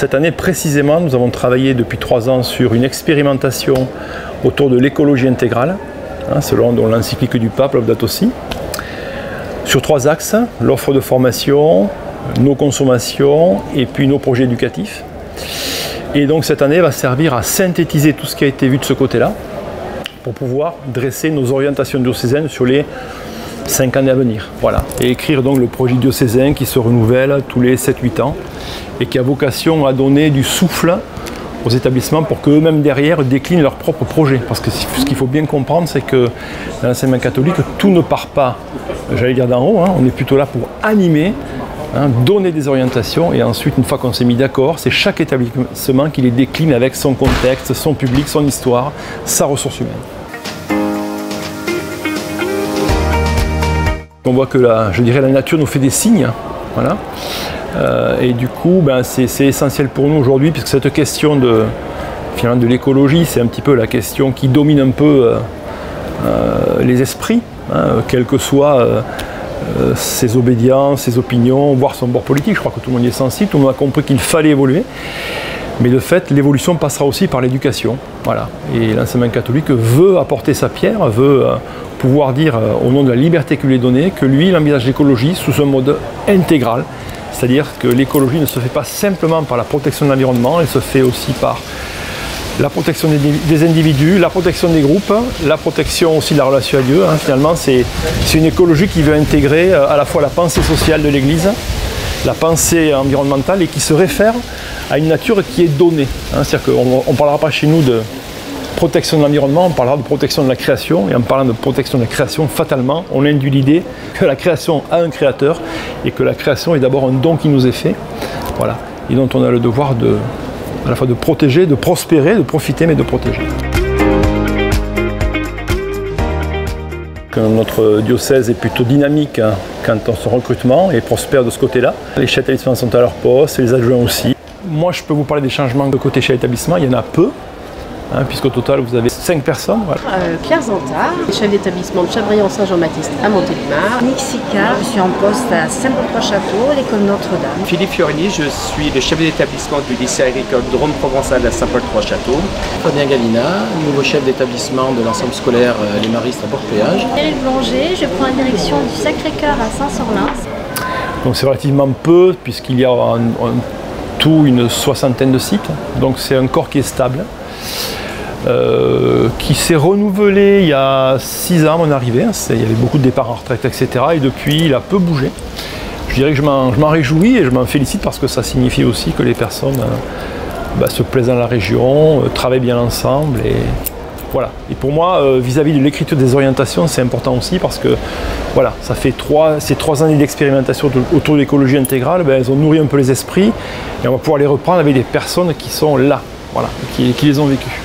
cette année précisément, nous avons travaillé depuis 3 ans sur une expérimentation autour de l'écologie intégrale, selon l'encyclique du pape, Laudato Si, sur 3 axes, l'offre de formation, nos consommations et puis nos projets éducatifs. Et donc cette année va servir à synthétiser tout ce qui a été vu de ce côté-là pour pouvoir dresser nos orientations diocésaines sur les 5 années à venir. Voilà. Et écrire donc le projet diocésain qui se renouvelle tous les 7-8 ans et qui a vocation à donner du souffle aux établissements pour qu'eux-mêmes derrière déclinent leurs propres projets. Parce que ce qu'il faut bien comprendre, c'est que dans l'enseignement catholique, tout ne part pas, j'allais dire d'en haut, on est plutôt là pour animer, donner des orientations et ensuite, une fois qu'on s'est mis d'accord, c'est chaque établissement qui les décline avec son contexte, son public, son histoire, sa ressource humaine. On voit que la nature nous fait des signes, voilà. Et du coup, c'est essentiel pour nous aujourd'hui, puisque cette question de l'écologie, c'est un petit peu la question qui domine un peu les esprits, quelles que soient ses obédiences, ses opinions, voire son bord politique. Je crois que tout le monde y est sensible, tout le monde a compris qu'il fallait évoluer. Mais de fait, l'évolution passera aussi par l'éducation. Voilà. Et l'enseignement catholique veut apporter sa pierre, veut pouvoir dire, au nom de la liberté qui lui est donnée, que lui, il envisage l'écologie sous un mode intégral. C'est-à-dire que l'écologie ne se fait pas simplement par la protection de l'environnement, elle se fait aussi par la protection des individus, la protection des groupes, la protection aussi de la relation à Dieu. Finalement, c'est une écologie qui veut intégrer à la fois la pensée sociale de l'Église, la pensée environnementale et qui se réfère à une nature qui est donnée. C'est-à-dire qu'on ne parlera pas chez nous de protection de l'environnement, on parlera de protection de la création, et en parlant de protection de la création, fatalement, on induit l'idée que la création a un créateur, et que la création est d'abord un don qui nous est fait, voilà, et dont on a le devoir à la fois de protéger, de prospérer, de profiter, mais de protéger. Notre diocèse est plutôt dynamique quant à son recrutement et prospère de ce côté-là. Les chefs d'établissement sont à leur poste, les adjoints aussi. Moi, je peux vous parler des changements de côté chez l'établissement, il y en a peu. Puisqu'au total, vous avez 5 personnes. Voilà. Claire Zantard, chef d'établissement de Chabrian-Saint-Jean-Baptiste à Montélimar. Nixica, je suis en poste à Saint-Paul-Trois-Châteaux, l'école Notre-Dame. Philippe Fiorni, je suis le chef d'établissement du lycée agricole Drôme-Provençal à Saint-Paul-Trois-Châteaux. Fabien Galina, nouveau chef d'établissement de l'ensemble scolaire Les Maristes à Port-Péage. Eric Blanger, je prends la direction du Sacré-Cœur à Saint-Sorlin. Donc c'est relativement peu, puisqu'il y a en tout une 60aine de sites. Donc c'est un corps qui est stable. Qui s'est renouvelé il y a 6 ans à mon arrivée, il y avait beaucoup de départs en retraite, etc. Et depuis, il a peu bougé. Je dirais que je m'en réjouis et je m'en félicite parce que ça signifie aussi que les personnes se plaisent dans la région, travaillent bien ensemble. Et voilà. Et pour moi, vis-à-vis de l'écriture des orientations, c'est important aussi parce que voilà, ça fait ces 3 années d'expérimentation autour de l'écologie intégrale, elles ont nourri un peu les esprits et on va pouvoir les reprendre avec des personnes qui sont là, voilà, qui les ont vécues.